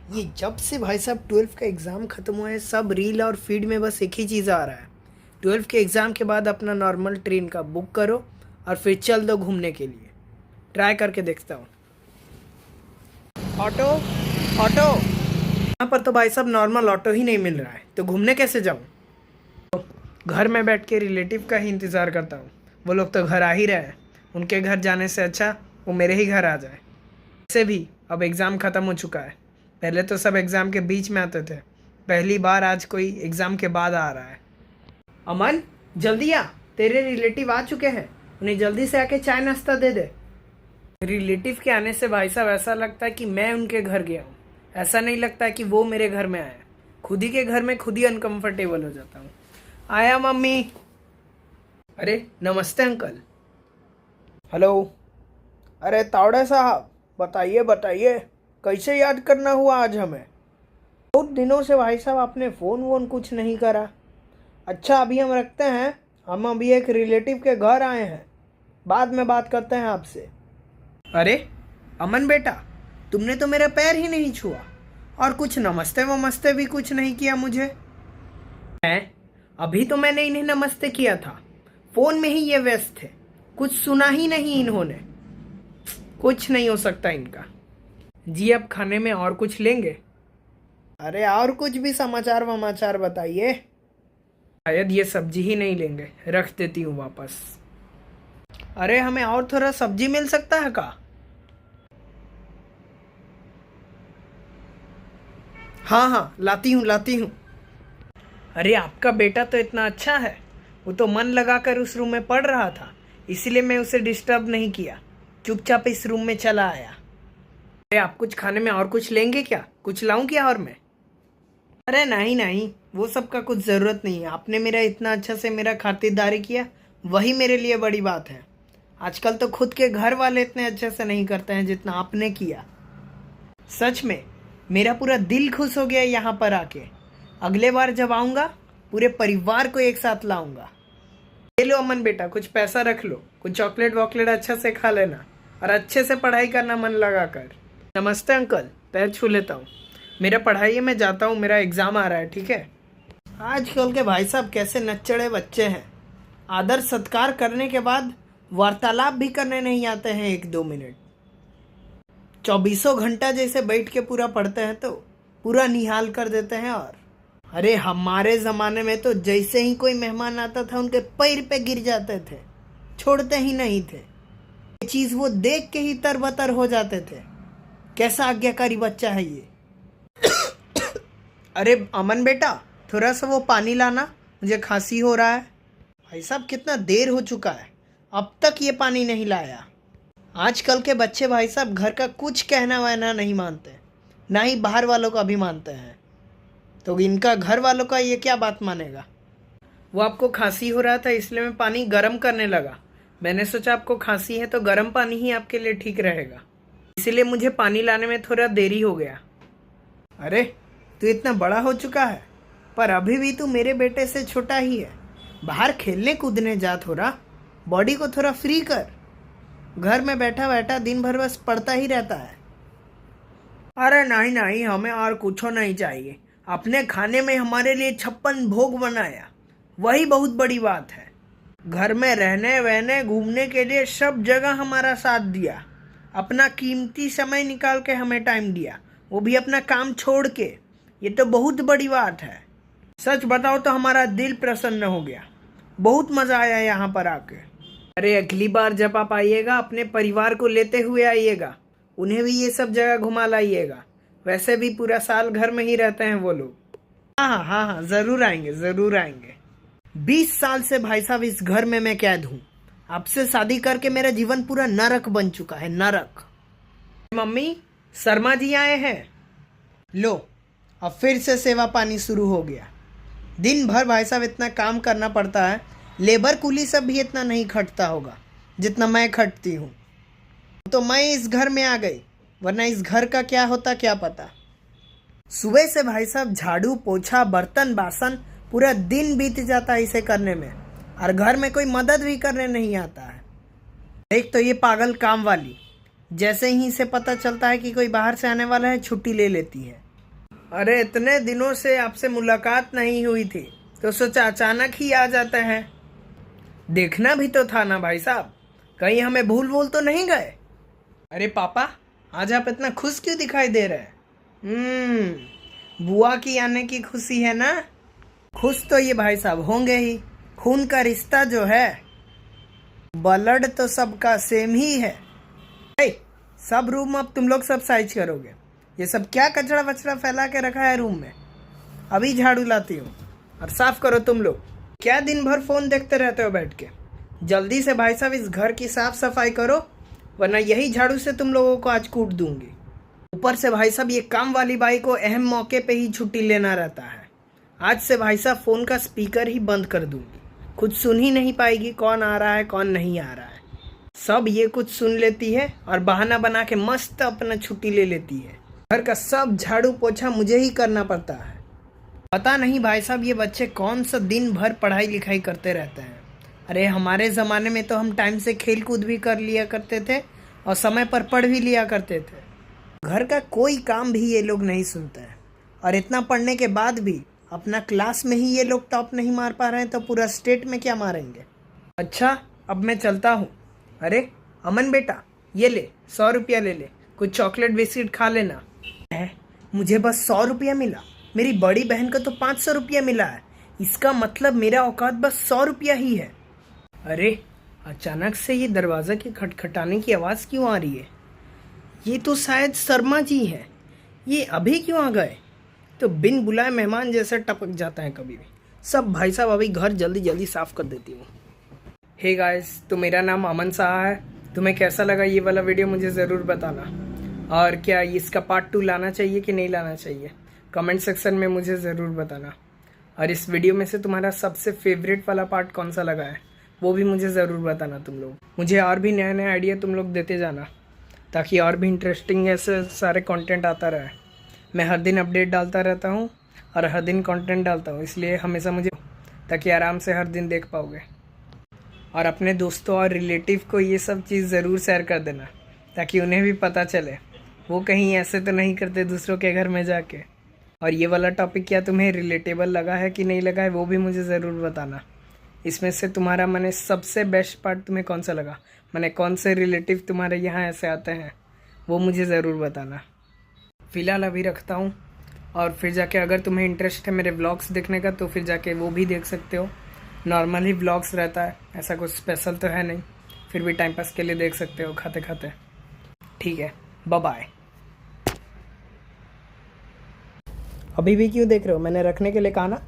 ये जब से भाई साहब 12th का एग्ज़ाम ख़त्म हुआ है, सब रील और फीड में बस एक ही चीज़ आ रहा है। 12th के एग्ज़ाम के बाद अपना नॉर्मल ट्रेन का बुक करो और फिर चल दो घूमने के लिए। ट्राई करके देखता हूँ। ऑटो ऑटो, यहाँ पर तो भाई साहब नॉर्मल ऑटो ही नहीं मिल रहा है, तो घूमने कैसे जाऊँ? घर में बैठ के रिलेटिव का ही इंतज़ार करता हूँ। वो लोग तो घर आ ही रहे हैं, उनके घर जाने से अच्छा वो मेरे ही घर आ जाए। वैसे भी अब एग्ज़ाम ख़त्म हो चुका है। पहले तो सब एग्ज़ाम के बीच में आते थे, पहली बार आज कोई एग्ज़ाम के बाद आ रहा है। अमन जल्दी आ, तेरे रिलेटिव आ चुके हैं, उन्हें जल्दी से आके चाय नाश्ता दे दे। रिलेटिव के आने से भाई साहब ऐसा लगता है कि मैं उनके घर गया हूँ, ऐसा नहीं लगता कि वो मेरे घर में आए। खुद ही के घर में खुद ही अनकंफर्टेबल हो जाता हूँ। आया मम्मी। अरे नमस्ते अंकल। हेलो। अरे तावड़े साहब, बताइए बताइए, कैसे याद करना हुआ आज हमें? बहुत दिनों से भाई साहब आपने फ़ोन वोन कुछ नहीं करा। अच्छा अभी हम रखते हैं, हम अभी एक रिलेटिव के घर आए हैं, बाद में बात करते हैं आपसे। अरे अमन बेटा, तुमने तो मेरा पैर ही नहीं छुआ और कुछ नमस्ते वमस्ते भी कुछ नहीं किया मुझे। हैं? अभी तो मैंने इन्हें नमस्ते किया था, फ़ोन में ही ये व्यस्त थे, कुछ सुना ही नहीं इन्होंने। कुछ नहीं हो सकता इनका। जी अब खाने में और कुछ लेंगे? अरे और कुछ भी समाचार वमाचार बताइए। शायद ये सब्जी ही नहीं लेंगे, रख देती हूँ वापस। अरे हमें और थोड़ा सब्जी मिल सकता है का? हाँ हाँ लाती हूँ लाती हूँ। अरे आपका बेटा तो इतना अच्छा है, वो तो मन लगाकर उस रूम में पढ़ रहा था, इसलिए मैं उसे डिस्टर्ब नहीं किया, चुपचाप इस रूम में चला आया। अरे आप कुछ खाने में और कुछ लेंगे क्या? कुछ लाऊं क्या और मैं? अरे नहीं नहीं, वो सब का कुछ ज़रूरत नहीं है। आपने मेरा इतना अच्छा से मेरा खातिरदारी किया, वही मेरे लिए बड़ी बात है। आजकल तो खुद के घर वाले इतने अच्छे से नहीं करते हैं जितना आपने किया। सच में मेरा पूरा दिल खुश हो गया यहाँ पर आके। अगले बार जब आऊँगा पूरे परिवार को एक साथ लाऊंगा। ये लो अमन बेटा, कुछ पैसा रख लो, कुछ चॉकलेट वॉकलेट अच्छा से खा लेना और अच्छे से पढ़ाई करना मन लगा कर। नमस्ते अंकल, पैर छू लेता हूँ। मेरा पढ़ाई में जाता हूँ, मेरा एग्ज़ाम आ रहा है, ठीक है? आजकल के भाई साहब कैसे नच्चड़े बच्चे हैं, आदर सत्कार करने के बाद वार्तालाप भी करने नहीं आते हैं 1-2 मिनट। 24 घंटा जैसे बैठ के पूरा पढ़ते हैं तो पूरा निहाल कर देते हैं। और अरे हमारे ज़माने में तो जैसे ही कोई मेहमान आता था उनके पैर पे गिर जाते थे, छोड़ते ही नहीं थे। ये चीज़ वो देख के ही तरबतर हो जाते थे। कैसा आज्ञाकारी बच्चा है ये। अरे अमन बेटा, थोड़ा सा वो पानी लाना, मुझे खांसी हो रहा है। भाई साहब कितना देर हो चुका है, अब तक ये पानी नहीं लाया। आजकल के बच्चे भाई साहब घर का कुछ कहना वहना नहीं मानते, ना ही बाहर वालों का भी मानते हैं, तो इनका घर वालों का ये क्या बात मानेगा। वो आपको खांसी हो रहा था इसलिए मैं पानी गर्म करने लगा। मैंने सोचा आपको खांसी है तो गर्म पानी ही आपके लिए ठीक रहेगा, इसीलिए मुझे पानी लाने में थोड़ा देरी हो गया। अरे तू इतना बड़ा हो चुका है, पर अभी भी तू मेरे बेटे से छोटा ही है। बाहर खेलने कूदने जा, थोड़ा बॉडी को थोड़ा फ्री कर। घर में बैठा बैठा दिन भर बस पढ़ता ही रहता है। अरे नहीं नहीं, हमें और कुछ नहीं चाहिए। अपने खाने में हमारे लिए 56 भोग बनाया, वही बहुत बड़ी बात है। घर में रहने वहने घूमने के लिए सब जगह हमारा साथ दिया, अपना कीमती समय निकाल के हमें टाइम दिया, वो भी अपना काम छोड़ के। ये तो बहुत बड़ी बात है। सच बताओ तो हमारा दिल प्रसन्न हो गया, बहुत मज़ा आया यहाँ पर आके। अरे अगली बार जब आप आइएगा अपने परिवार को लेते हुए आइएगा, उन्हें भी ये सब जगह घुमा लाइएगा। वैसे भी पूरा साल घर में ही रहते हैं वो लोग। हाँ हाँ हाँ हाँ, ज़रूर आएंगे ज़रूर आएंगे। 20 साल से भाई साहब इस घर में मैं कैद हूँ। आपसे शादी करके मेरा जीवन पूरा नरक बन चुका है, नरक। मम्मी, शर्मा जी आए हैं। लो, अब फिर से सेवा पानी शुरू हो गया। दिन भर भाई साहब इतना काम करना पड़ता है, लेबर कुली सब भी इतना नहीं खटता होगा जितना मैं खटती हूँ। तो मैं इस घर में आ गई, वरना इस घर का क्या होता क्या पता। सुबह से भाई साहब झाड़ू पोछा बर्तन बासन पूरा दिन बीत जाता है इसे करने में, और घर में कोई मदद भी करने नहीं आता है। एक तो ये पागल काम वाली, जैसे ही इसे पता चलता है कि कोई बाहर से आने वाला है छुट्टी ले लेती है। अरे इतने दिनों से आपसे मुलाकात नहीं हुई थी तो सोचा अचानक ही आ जाते हैं। देखना भी तो था ना भाई साहब, कहीं हमें भूल भूल तो नहीं गए। अरे पापा, आज आप इतना खुश क्यों दिखाई दे रहे हैं? बुआ की आने की खुशी है ना? खुश तो ये भाई साहब होंगे ही, खून का रिश्ता जो है, ब्लड तो सबका सेम ही है। सब रूम अब तुम लोग सब साइज करोगे? ये सब क्या कचरा वचरा फैला के रखा है रूम में? अभी झाड़ू लाती हूँ और साफ करो तुम लोग। क्या दिन भर फोन देखते रहते हो बैठ के? जल्दी से भाई साहब इस घर की साफ सफाई करो, वरना यही झाड़ू से तुम लोगों को आज कूट दूंगी। ऊपर से भाई साहब ये काम वाली बाई को अहम मौके पे ही छुट्टी लेना रहता है। आज से भाई साहब फ़ोन का स्पीकर ही बंद कर दूंगी, खुद सुन ही नहीं पाएगी कौन आ रहा है कौन नहीं आ रहा है। सब ये कुछ सुन लेती है और बहाना बना के मस्त अपना छुट्टी ले लेती है। घर का सब झाड़ू पोछा मुझे ही करना पड़ता है। पता नहीं भाई साहब ये बच्चे कौन सा दिन भर पढ़ाई लिखाई करते रहते हैं। अरे हमारे ज़माने में तो हम टाइम से खेल कूद भी कर लिया करते थे और समय पर पढ़ भी लिया करते थे। घर का कोई काम भी ये लोग नहीं सुनते हैं, और इतना पढ़ने के बाद भी अपना क्लास में ही ये लोग टॉप नहीं मार पा रहे हैं तो पूरा स्टेट में क्या मारेंगे। अच्छा, अब मैं चलता हूँ। अरे अमन बेटा, ये ले 100 रुपया ले ले, कुछ चॉकलेट बिस्किट खा लेना। मुझे बस 100 रुपया मिला? मेरी बड़ी बहन को तो 500 रुपया मिला है। इसका मतलब मेरा औकात बस 100 रुपया ही है। अरे अचानक से ये दरवाज़ा के खटखटाने की आवाज़ क्यों आ रही है? ये तो शायद शर्मा जी हैं। ये अभी क्यों आ गए? तो बिन बुलाए मेहमान जैसे टपक जाता है कभी भी। सब भाई साहब अभी घर जल्दी जल्दी साफ़ कर देती हूँ। हे गाइस, तो मेरा नाम अमन साहा है। तुम्हें कैसा लगा ये वाला वीडियो मुझे ज़रूर बताना, और क्या इसका पार्ट 2 लाना चाहिए कि नहीं लाना चाहिए कमेंट सेक्शन में मुझे ज़रूर बताना। और इस वीडियो में से तुम्हारा सबसे फेवरेट वाला पार्ट कौन सा लगा है वो भी मुझे ज़रूर बताना तुम लोग। मुझे और भी नए नए आइडिया तुम लोग देते जाना, ताकि और भी इंटरेस्टिंग ऐसे सारे कंटेंट आता रहे। मैं हर दिन अपडेट डालता रहता हूँ और हर दिन कंटेंट डालता हूँ, इसलिए हमेशा मुझे, ताकि आराम से हर दिन देख पाओगे। और अपने दोस्तों और रिलेटिव को ये सब चीज़ ज़रूर शेयर कर देना, ताकि उन्हें भी पता चले वो कहीं ऐसे तो नहीं करते दूसरों के घर में जाके। और ये वाला टॉपिक क्या तुम्हें रिलेटेबल लगा है कि नहीं लगा है वो भी मुझे ज़रूर बताना। इसमें से तुम्हारा मैंने सबसे बेस्ट पार्ट तुम्हें कौन सा लगा, मैंने कौन से रिलेटिव तुम्हारे यहाँ ऐसे आते हैं वो मुझे ज़रूर बताना। फ़िलहाल अभी रखता हूँ, और फिर जाके अगर तुम्हें इंटरेस्ट है मेरे व्लॉग्स देखने का तो फिर जाके वो भी देख सकते हो। नॉर्मल ही व्लॉग्स रहता है, ऐसा कुछ स्पेशल तो है नहीं, फिर भी टाइम पास के लिए देख सकते हो खाते खाते। ठीक है, बाय बाय। अभी भी क्यों देख रहे हो? मैंने रखने के लिए कहा ना।